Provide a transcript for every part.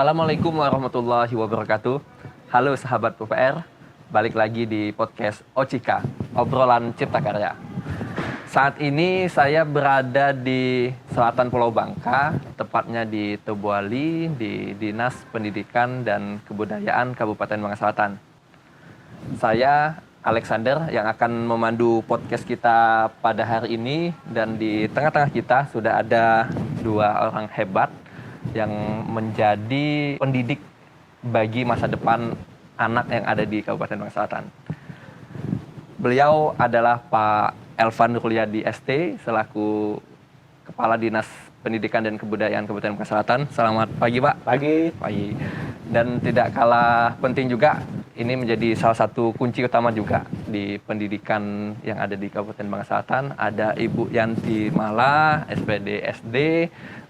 Assalamualaikum warahmatullahi wabarakatuh. Halo sahabat PPR, balik lagi di podcast OCIKA, obrolan cipta karya. Saat ini saya berada di selatan Pulau Bangka, tepatnya di Tobuali, di Dinas Pendidikan dan Kebudayaan Kabupaten Bangka Selatan. Saya Alexander yang akan memandu podcast kita pada hari ini, dan di tengah-tengah kita sudah ada dua orang hebat yang menjadi pendidik bagi masa depan anak yang ada di Kabupaten Bangka Selatan. Beliau adalah Pak Elvan Nurliadi ST selaku Kepala Dinas Pendidikan dan Kebudayaan Kabupaten Bangka Selatan. Selamat pagi, Pak. Pagi. Dan tidak kalah penting juga, ini menjadi salah satu kunci utama juga di pendidikan yang ada di Kabupaten Bangka Selatan. Ada Ibu Yanti Mala, SPD SD.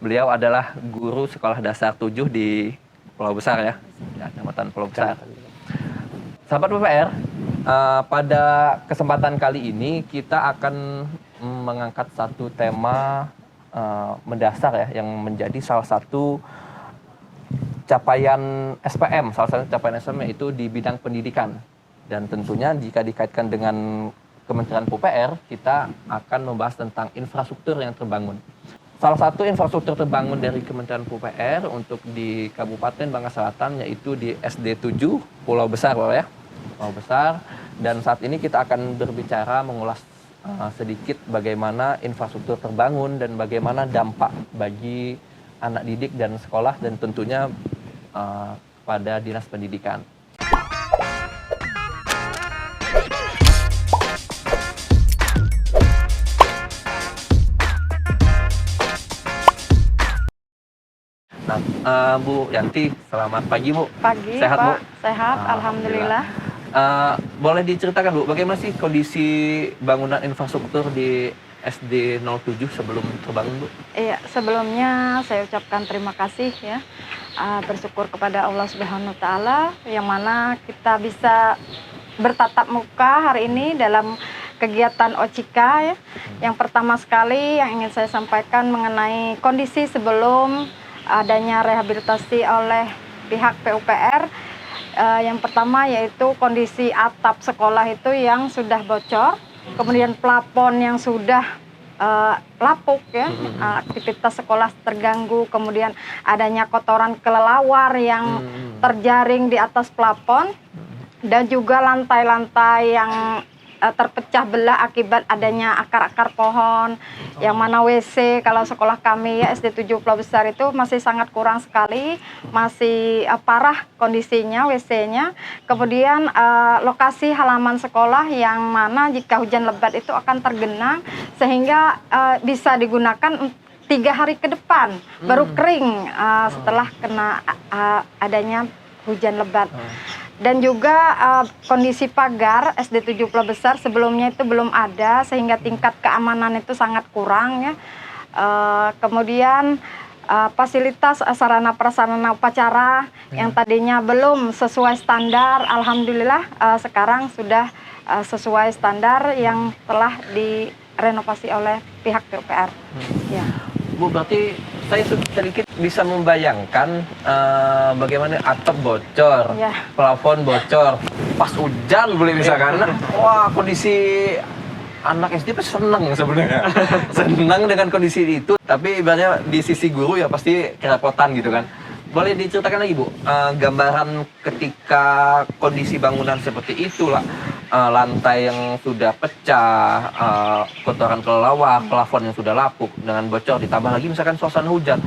Beliau adalah guru sekolah dasar 7 di Pulau Besar ya, Kecamatan Pulau Besar. Sahabat PPR, pada kesempatan kali ini kita akan mengangkat satu tema mendasar ya, yang menjadi salah satu capaian SPM, salah satu capaian SPM itu di bidang pendidikan. Dan tentunya jika dikaitkan dengan Kementerian PUPR, kita akan membahas tentang infrastruktur yang terbangun. Salah satu infrastruktur terbangun dari Kementerian PUPR untuk di Kabupaten Bangka Selatan yaitu di SD 7 Pulau Besar, Pak ya. Pulau Besar. Dan saat ini kita akan berbicara mengulas sedikit bagaimana infrastruktur terbangun dan bagaimana dampak bagi anak didik dan sekolah, dan tentunya pada Dinas Pendidikan. Nah, Bu Yanti, selamat pagi, Bu. Pagi, sehat, Pak. Bu? Sehat, alhamdulillah. Boleh diceritakan, Bu, bagaimana sih kondisi bangunan infrastruktur di SD 07 sebelum terbangun, Bu? Iya, sebelumnya saya ucapkan terima kasih ya. Bersyukur kepada Allah Subhanahu wa taala yang mana kita bisa bertatap muka hari ini dalam kegiatan OCIKA ya. Yang pertama sekali yang ingin saya sampaikan mengenai kondisi sebelum adanya rehabilitasi oleh pihak PUPR. Yang pertama yaitu kondisi atap sekolah itu yang sudah bocor, kemudian plafon yang sudah lapuk ya, aktivitas sekolah terganggu, kemudian adanya kotoran kelelawar yang terjaring di atas plafon, dan juga lantai-lantai yang terpecah belah akibat adanya akar-akar pohon, yang mana WC kalau sekolah kami ya SD 7 Pulau Besar itu masih sangat kurang sekali, masih parah kondisinya WC-nya. Kemudian lokasi halaman sekolah yang mana jika hujan lebat itu akan tergenang sehingga bisa digunakan 3 hari ke depan baru kering setelah kena adanya hujan lebat. Dan juga kondisi pagar SD 7 Pulau Besar sebelumnya itu belum ada sehingga tingkat keamanan itu sangat kurang ya. Kemudian fasilitas sarana prasarana upacara yang tadinya belum sesuai standar, alhamdulillah sekarang sudah sesuai standar yang telah direnovasi oleh pihak PUPR. Ya. Bu, berarti saya sedikit bisa membayangkan bagaimana atap bocor, plafon bocor, pas hujan boleh misalkan. Wah, kondisi anak SD pasti senang sebenarnya. Senang dengan kondisi itu, tapi ibaratnya di sisi guru ya pasti kerepotan gitu kan. Boleh diceritakan lagi, Bu, gambaran ketika kondisi bangunan seperti itulah, lantai yang sudah pecah, kotoran kelelawar, plafon yang sudah lapuk dengan bocor, ditambah lagi misalkan suasana hujan.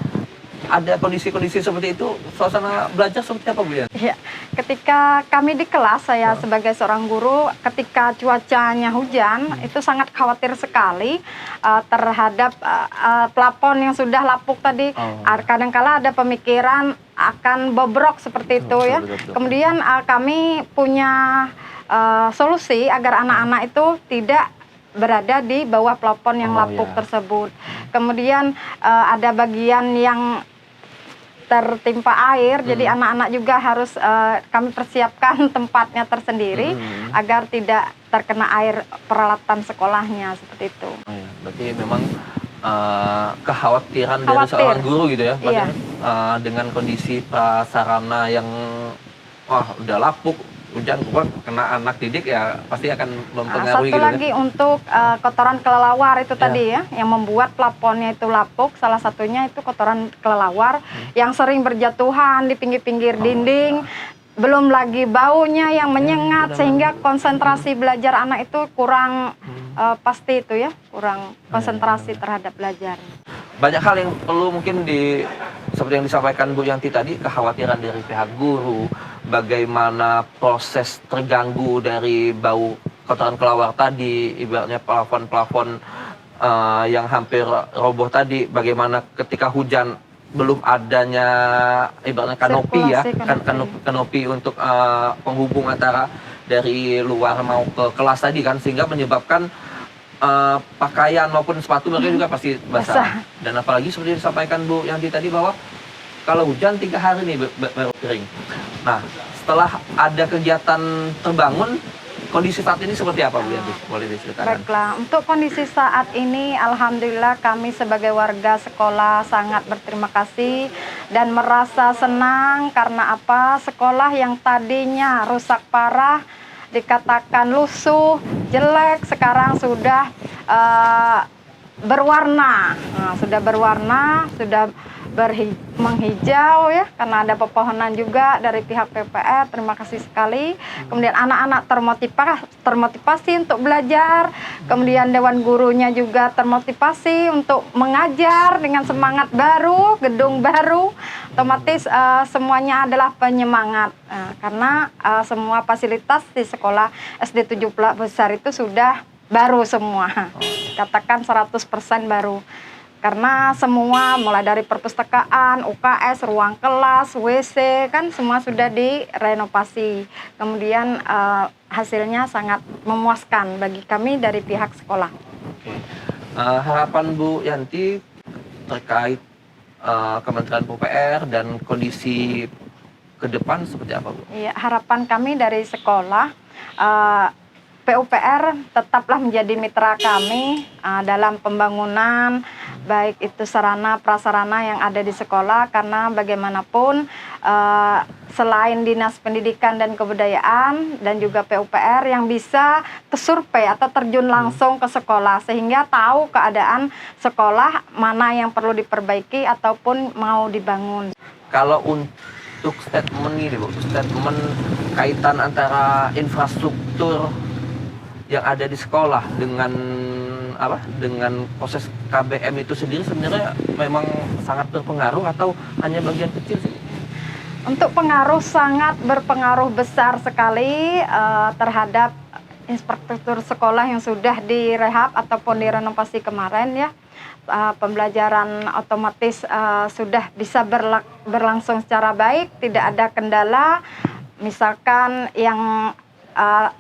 Ada kondisi-kondisi seperti itu, suasana belajar seperti apa, Bu? Ya, ketika kami di kelas, saya sebagai seorang guru, ketika cuacanya hujan, itu sangat khawatir sekali terhadap plafon yang sudah lapuk tadi. Kadang-kala ada pemikiran akan bobrok seperti itu ya. Betul. Kemudian kami punya solusi agar anak-anak itu tidak berada di bawah plafon yang lapuk tersebut. Kemudian ada bagian yang tertimpa air, jadi anak-anak juga harus kami persiapkan tempatnya tersendiri agar tidak terkena air peralatan sekolahnya seperti itu. Berarti memang kekhawatiran dari seorang guru gitu ya, Iya. dengan kondisi prasarana yang udah lapuk, hujan kuat, kena anak didik ya pasti akan mempengaruhi Satu gitu lagi untuk kotoran kelelawar itu Ya. tadi ya, yang membuat plafonnya itu lapuk. Salah satunya itu kotoran kelelawar yang sering berjatuhan di pinggir-pinggir dinding. Belum lagi baunya yang menyengat sehingga konsentrasi belajar anak itu kurang pasti itu ya, kurang konsentrasi terhadap belajar. Banyak hal yang perlu mungkin seperti yang disampaikan Bu Yanti tadi, kekhawatiran dari pihak guru, bagaimana proses terganggu dari bau kotoran kelelawar tadi, ibaratnya plafon-plafon yang hampir roboh tadi, bagaimana ketika hujan belum adanya ibaratnya kanopi ya, kanopi untuk penghubung antara dari luar mau ke kelas tadi kan, sehingga menyebabkan pakaian maupun sepatu mereka juga pasti basah. Dan apalagi seperti disampaikan Bu Yanti tadi bahwa kalau hujan 3 hari nih baru kering. Nah, setelah ada kegiatan terbangun, kondisi saat ini seperti apa Bu Yanti? Boleh diceritakan? Baiklah, untuk kondisi saat ini alhamdulillah kami sebagai warga sekolah sangat berterima kasih dan merasa senang karena apa? Sekolah yang tadinya rusak parah, dikatakan lusuh, jelek, sekarang sudah berwarna. Nah, sudah berwarna, sudah menghijau ya, karena ada pepohonan juga dari pihak PUPR. Terima kasih sekali. Kemudian anak-anak termotivasi untuk belajar. Kemudian dewan gurunya juga termotivasi untuk mengajar dengan semangat baru, gedung baru. Otomatis semuanya adalah penyemangat. Karena semua fasilitas di sekolah SD 7 Pulau Besar itu sudah baru semua. Katakan 100% baru. Karena semua mulai dari perpustakaan, UKS, ruang kelas, WC kan semua sudah direnovasi. Kemudian hasilnya sangat memuaskan bagi kami dari pihak sekolah. Oke. Harapan Bu Yanti terkait Kementerian PUPR dan kondisi ke depan seperti apa Bu? Iya, harapan kami dari sekolah PUPR tetaplah menjadi mitra kami dalam pembangunan baik itu sarana prasarana yang ada di sekolah, karena bagaimanapun selain Dinas Pendidikan dan Kebudayaan dan juga PUPR yang bisa tersurvei atau terjun langsung ke sekolah sehingga tahu keadaan sekolah mana yang perlu diperbaiki ataupun mau dibangun. Kalau untuk statement ini Bu, statement kaitan antara infrastruktur yang ada di sekolah dengan dengan proses KBM itu sendiri sebenarnya memang sangat berpengaruh atau hanya bagian kecil sih? Untuk pengaruh sangat berpengaruh besar sekali terhadap infrastruktur sekolah yang sudah direhab ataupun direnovasi kemarin ya. Pembelajaran otomatis sudah bisa berlangsung secara baik, tidak ada kendala. Misalkan yang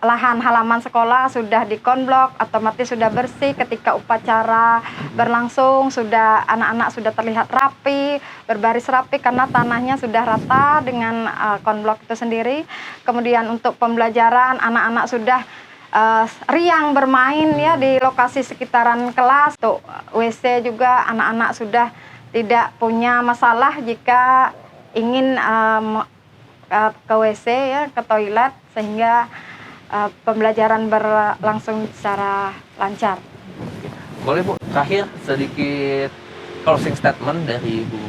lahan halaman sekolah sudah dikonblok, otomatis sudah bersih. Ketika upacara berlangsung sudah anak-anak sudah terlihat rapi, berbaris rapi karena tanahnya sudah rata dengan konblok itu sendiri. Kemudian untuk pembelajaran anak-anak sudah riang bermain ya di lokasi sekitaran kelas. Untuk WC juga anak-anak sudah tidak punya masalah jika ingin ke WC ya, ke toilet, sehingga pembelajaran berlangsung secara lancar. Boleh Bu, terakhir sedikit closing statement dari Bu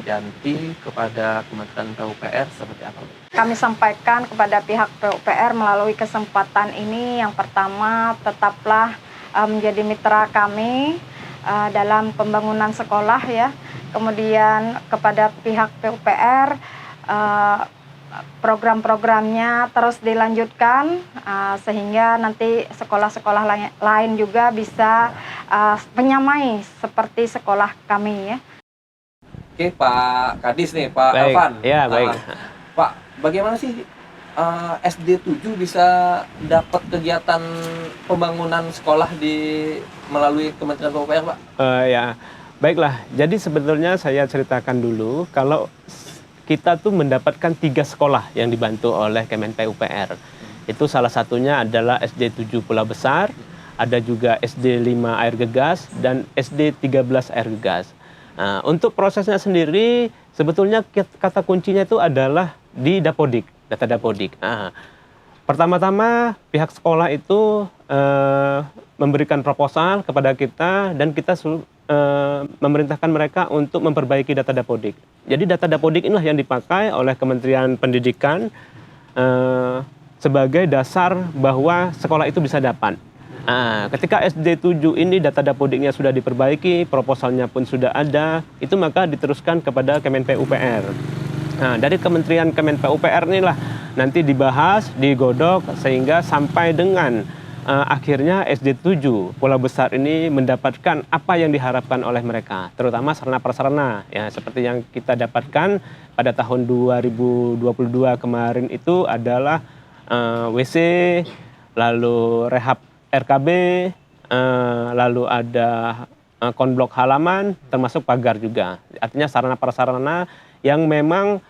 Yanti kepada Kementerian PUPR seperti apa Bu? Kami sampaikan kepada pihak PUPR melalui kesempatan ini, yang pertama tetaplah menjadi mitra kami dalam pembangunan sekolah ya. Kemudian kepada pihak PUPR program-programnya terus dilanjutkan sehingga nanti sekolah-sekolah lain juga bisa menyamai seperti sekolah kami ya. Oke, Pak Kadis nih, Pak Baik. Elvan. Ya, baik. Pak, bagaimana sih SD 7 bisa dapat kegiatan pembangunan sekolah melalui Kementerian PUPR, Pak? Ya, baiklah. Jadi sebetulnya saya ceritakan dulu kalau kita tuh mendapatkan 3 sekolah yang dibantu oleh Kemen PUPR. Itu salah satunya adalah SD 7 Pulau Besar, ada juga SD 5 Air Gegas, dan SD 13 Air Gegas. Nah, untuk prosesnya sendiri sebetulnya kata kuncinya itu adalah di Dapodik, data Dapodik. Nah, pertama-tama pihak sekolah itu memberikan proposal kepada kita dan kita memerintahkan mereka untuk memperbaiki data Dapodik. Jadi data Dapodik inilah yang dipakai oleh Kementerian Pendidikan sebagai dasar bahwa sekolah itu bisa dapat. Nah, ketika SD 7 ini data Dapodiknya sudah diperbaiki, proposalnya pun sudah ada, itu maka diteruskan kepada Kemen-PUPR. Nah, dari Kementerian Kemen-PUPR inilah nanti dibahas, digodok, sehingga sampai dengan akhirnya SD 7 Pulau Besar ini mendapatkan apa yang diharapkan oleh mereka, terutama sarana-prasarana, ya, seperti yang kita dapatkan pada tahun 2022 kemarin itu adalah WC, lalu rehab RKB, lalu ada konblok halaman, termasuk pagar juga. Artinya sarana-prasarana yang memang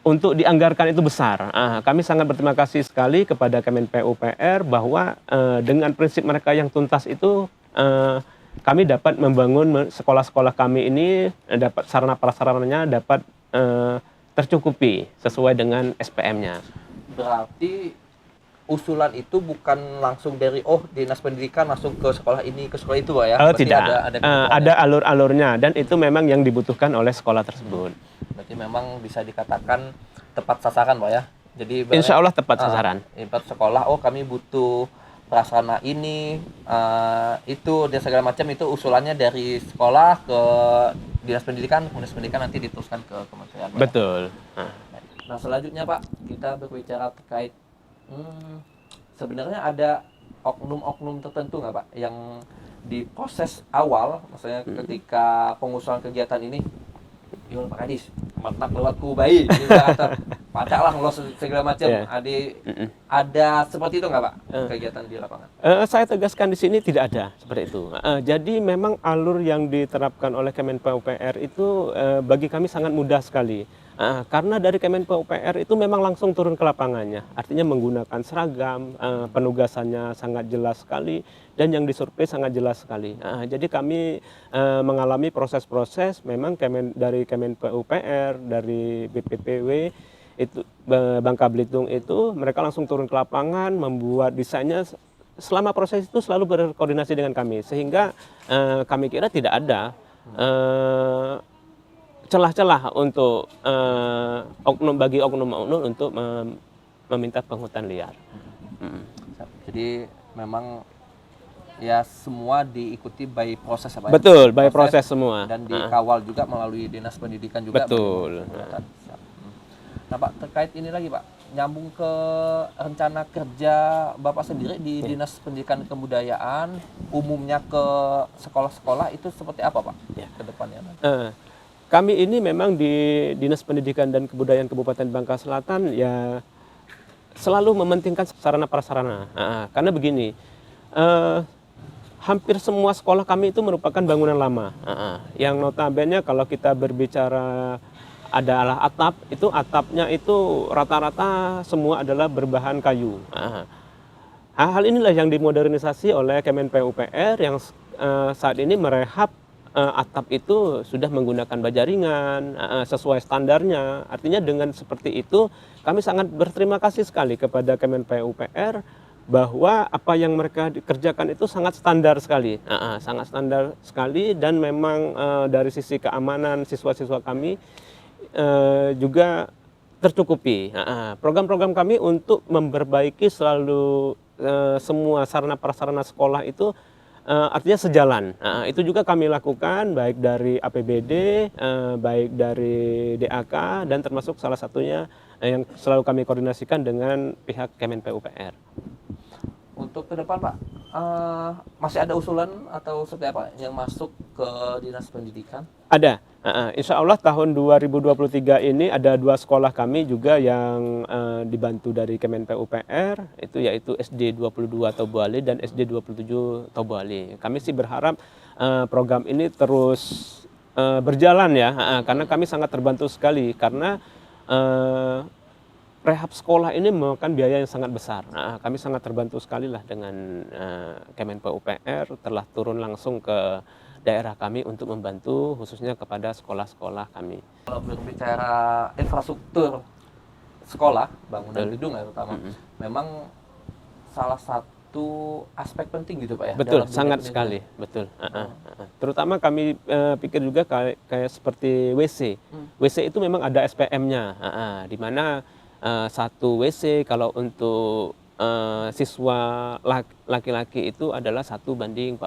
untuk dianggarkan itu besar. Kami sangat berterima kasih sekali kepada Kemen-PUPR bahwa dengan prinsip mereka yang tuntas itu, kami dapat membangun sekolah-sekolah kami ini, dapat sarana-prasarananya dapat tercukupi sesuai dengan SPM-nya. Berarti usulan itu bukan langsung dari Dinas Pendidikan langsung ke sekolah ini, ke sekolah itu, Pak, ya? Berarti Tidak, ada alur-alurnya dan itu memang yang dibutuhkan oleh sekolah tersebut. Berarti memang bisa dikatakan tepat sasaran, Pak, ya? Jadi Insya Allah tepat sasaran. Ibarat sekolah, kami butuh prasarana ini, itu dan segala macam, itu usulannya dari sekolah ke Dinas Pendidikan nanti diteruskan ke kementerian, Pak, betul. ya? Nah, selanjutnya, Pak, kita berbicara terkait sebenarnya ada oknum-oknum tertentu nggak, Pak, yang di proses awal, maksudnya ketika pengusulan kegiatan ini, Pak Kadis, matak lewat ku bayi, pacak lah ngelos segala macam, ada seperti itu nggak, Pak, kegiatan di lapangan? Saya tegaskan di sini tidak ada seperti itu. Jadi memang alur yang diterapkan oleh Kemen-PUPR itu bagi kami sangat mudah sekali. Karena dari Kemen-PUPR itu memang langsung turun ke lapangannya, artinya menggunakan seragam, penugasannya sangat jelas sekali, dan yang disurvei sangat jelas sekali. Jadi kami mengalami proses-proses memang dari Kemen-PUPR, dari BPPW, itu Bangka Belitung itu mereka langsung turun ke lapangan, membuat desainnya. Selama proses itu selalu berkoordinasi dengan kami, sehingga kami kira tidak ada celah-celah untuk oknum-oknum untuk meminta penghutan liar. Jadi memang ya semua diikuti by proses, Pak, betul, by proses semua, dan dikawal juga melalui Dinas Pendidikan juga. Betul. Nah, Pak, terkait ini lagi, Pak, nyambung ke rencana kerja Bapak sendiri di Dinas Pendidikan Kebudayaan, umumnya ke sekolah-sekolah itu seperti apa, Pak, ke depannya? Kami ini memang di Dinas Pendidikan dan Kebudayaan Kabupaten Bangka Selatan ya selalu mementingkan sarana prasarana. Karena begini, hampir semua sekolah kami itu merupakan bangunan lama. Yang notabene kalau kita berbicara adalah atap, itu atapnya itu rata-rata semua adalah berbahan kayu. Hal inilah yang dimodernisasi oleh Kemen-PUPR yang saat ini merehab atap itu sudah menggunakan baja ringan sesuai standarnya. Artinya dengan seperti itu kami sangat berterima kasih sekali kepada Kemen-PUPR bahwa apa yang mereka kerjakan itu sangat standar sekali, sangat standar sekali, dan memang dari sisi keamanan siswa-siswa kami juga tercukupi. Program-program kami untuk memperbaiki selalu semua sarana prasarana sekolah itu artinya sejalan. Itu juga kami lakukan baik dari APBD, baik dari DAK, dan termasuk salah satunya yang selalu kami koordinasikan dengan pihak Kemen-PUPR. Untuk ke depan, Pak, masih ada usulan atau seperti apa yang masuk ke Dinas Pendidikan? Ada. Insya Allah tahun 2023 ini ada 2 sekolah kami juga yang dibantu dari Kemen-PUPR, itu yaitu SD 22 Tobuali dan SD 27 Tobuali. Kami sih berharap program ini terus berjalan ya, karena kami sangat terbantu sekali karena rehab sekolah ini memakan biaya yang sangat besar. Kami sangat terbantu sekali lah dengan Kemen-PUPR telah turun langsung ke daerah kami untuk membantu khususnya kepada sekolah-sekolah kami. Kalau berbicara infrastruktur sekolah, bangunan Betul. gedung ya terutama, memang salah satu aspek penting gitu Pak ya? Betul, dalam dunia sangat pendidikan. sekali, betul. Terutama kami pikir juga kayak seperti WC. WC itu memang ada SPM-nya, di mana satu WC kalau untuk siswa laki-laki itu adalah 1:40.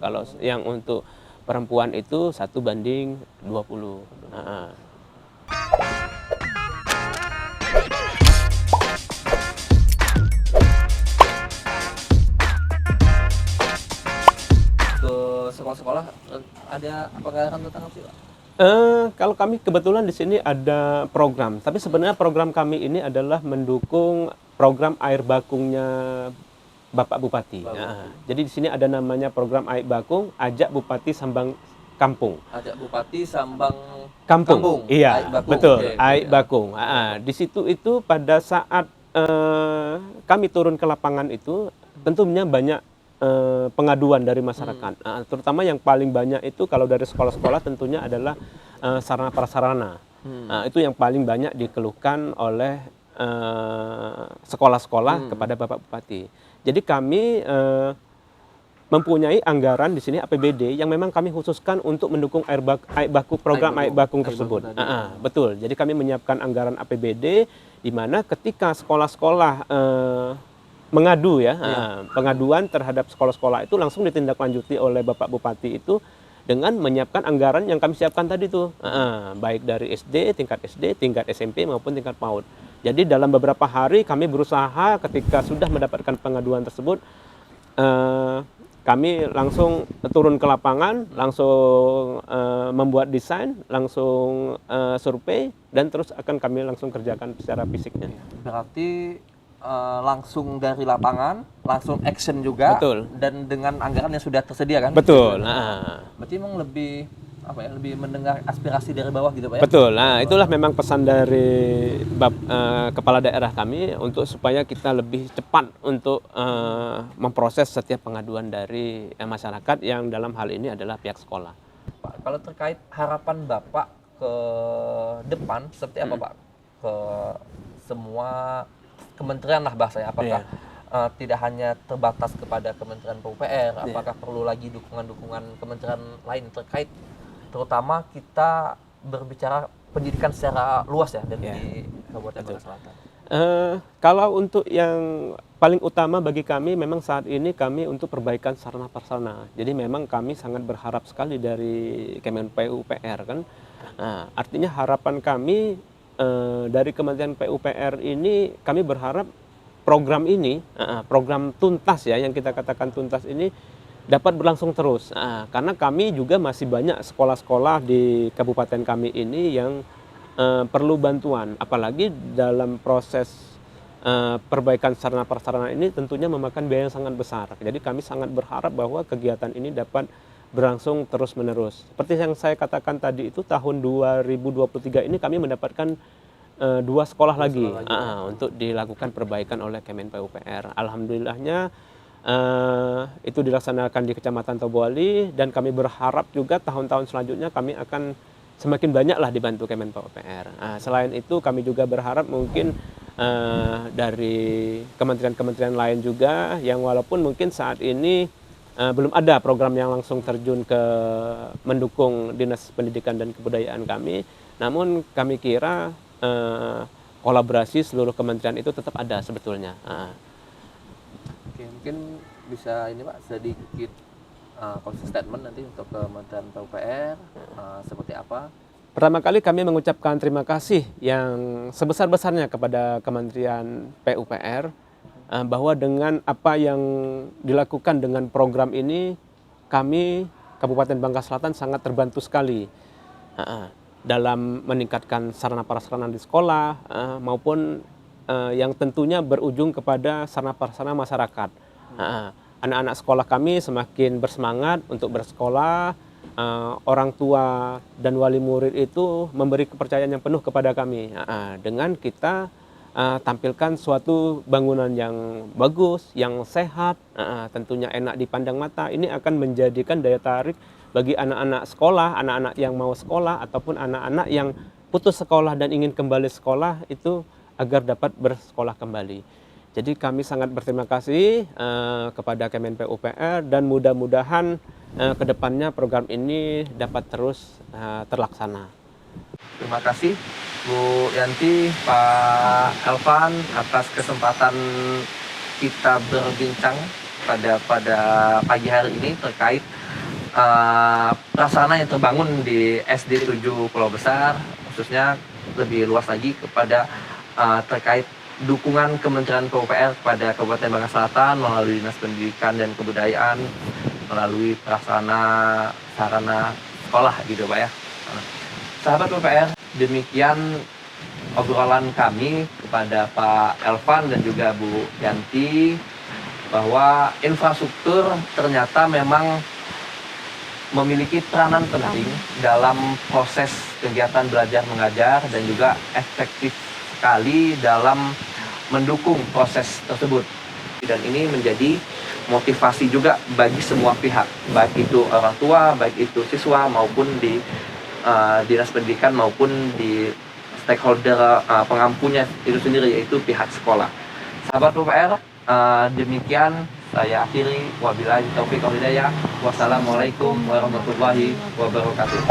Kalau yang untuk perempuan itu 1:20. Ke sekolah-sekolah ada pengarahan tentang apa sih Pak? Kalau kami kebetulan di sini ada program, tapi sebenarnya program kami ini adalah mendukung program air bakungnya Bapak Bupati. Jadi di sini ada namanya program air bakung, ajak Bupati Sambang Kampung. Ajak Bupati Sambang Kampung. Iya, Aik Bakung. betul. Oke, Aik ya. Bakung. Di situ itu pada saat kami turun ke lapangan itu tentunya banyak pengaduan dari masyarakat. Terutama yang paling banyak itu kalau dari sekolah-sekolah tentunya adalah sarana prasarana. Itu yang paling banyak dikeluhkan oleh sekolah-sekolah kepada Bapak Bupati. Jadi kami mempunyai anggaran di sini APBD yang memang kami khususkan untuk mendukung program air bakung tersebut. Betul. Jadi kami menyiapkan anggaran APBD di mana ketika sekolah-sekolah mengadu ya, pengaduan terhadap sekolah-sekolah itu langsung ditindaklanjuti oleh Bapak Bupati itu dengan menyiapkan anggaran yang kami siapkan tadi tuh, baik dari tingkat SD, tingkat SMP maupun tingkat PAUD. Jadi dalam beberapa hari kami berusaha ketika sudah mendapatkan pengaduan tersebut, kami langsung turun ke lapangan, langsung membuat desain, langsung survei, dan terus akan kami langsung kerjakan secara fisiknya. Berarti langsung dari lapangan, langsung action juga. Betul. Dan dengan anggaran yang sudah tersedia kan? Betul. Berarti emang lebih lebih mendengar aspirasi dari bawah gitu Pak ya? Betul. Nah, itulah memang pesan dari kepala daerah kami untuk supaya kita lebih cepat untuk memproses setiap pengaduan dari masyarakat yang dalam hal ini adalah pihak sekolah. Pak, kalau terkait harapan Bapak ke depan seperti apa Pak? Ke semua kementerian lah bahasanya, apakah tidak hanya terbatas kepada Kementerian PUPR, apakah perlu lagi dukungan-dukungan kementerian lain terkait, terutama kita berbicara pendidikan secara luas ya dari Kabupaten Bangka Selatan. Kalau untuk yang paling utama bagi kami memang saat ini kami untuk perbaikan sarana prasarana. Jadi memang kami sangat berharap sekali dari Kemen PUPR kan. Artinya harapan kami dari Kementerian PUPR ini kami berharap program ini, program tuntas ya yang kita katakan tuntas ini dapat berlangsung terus. Karena kami juga masih banyak sekolah-sekolah di kabupaten kami ini yang perlu bantuan. Apalagi dalam proses perbaikan sarana prasarana ini tentunya memakan biaya yang sangat besar. Jadi kami sangat berharap bahwa kegiatan ini dapat berlangsung terus-menerus. Seperti yang saya katakan tadi itu tahun 2023 ini kami mendapatkan 2 sekolah lagi untuk dilakukan perbaikan oleh Kemen PUPR. Alhamdulillahnya itu dilaksanakan di Kecamatan Tobuali dan kami berharap juga tahun-tahun selanjutnya kami akan semakin banyaklah dibantu Kemen PUPR. Selain itu kami juga berharap mungkin dari kementerian-kementerian lain juga yang walaupun mungkin saat ini belum ada program yang langsung terjun ke mendukung Dinas Pendidikan dan Kebudayaan kami, namun kami kira kolaborasi seluruh kementerian itu tetap ada sebetulnya. Oke, mungkin bisa ini Pak sedikit closing statement nanti untuk Kementerian PUPR seperti apa? Pertama kali kami mengucapkan terima kasih yang sebesar-besarnya kepada Kementerian PUPR bahwa dengan apa yang dilakukan dengan program ini kami Kabupaten Bangka Selatan sangat terbantu sekali dalam meningkatkan sarana prasarana di sekolah maupun yang tentunya berujung kepada sarana prasarana masyarakat. Anak-anak sekolah kami semakin bersemangat untuk bersekolah, orang tua dan wali murid itu memberi kepercayaan yang penuh kepada kami dengan kita tampilkan suatu bangunan yang bagus, yang sehat, tentunya enak dipandang mata. Ini akan menjadikan daya tarik bagi anak-anak sekolah, anak-anak yang mau sekolah, ataupun anak-anak yang putus sekolah dan ingin kembali sekolah itu agar dapat bersekolah kembali. Jadi kami sangat berterima kasih kepada Kemenp UPR dan mudah-mudahan kedepannya program ini dapat terus terlaksana. Terima kasih Bu Yanti, Pak Elvan atas kesempatan kita berbincang pada pagi hari ini terkait prasarana yang terbangun di SD 7 Pulau Besar, khususnya lebih luas lagi kepada terkait dukungan Kementerian PUPR kepada Kabupaten Bangka Selatan melalui Dinas Pendidikan dan Kebudayaan, melalui prasarana sarana sekolah gitu Pak ya. Sahabat PUPR, demikian obrolan kami kepada Pak Elvan dan juga Bu Yanti bahwa infrastruktur ternyata memang memiliki peranan penting dalam proses kegiatan belajar mengajar dan juga efektif sekali dalam mendukung proses tersebut. Dan ini menjadi motivasi juga bagi semua pihak, baik itu orang tua, baik itu siswa maupun di dinas pendidikan maupun di stakeholder pengampunya itu sendiri, yaitu pihak sekolah. Sahabat PUPR, demikian saya akhiri. Wabillahi taufiq wal hidayah. Wassalamualaikum warahmatullahi wabarakatuh.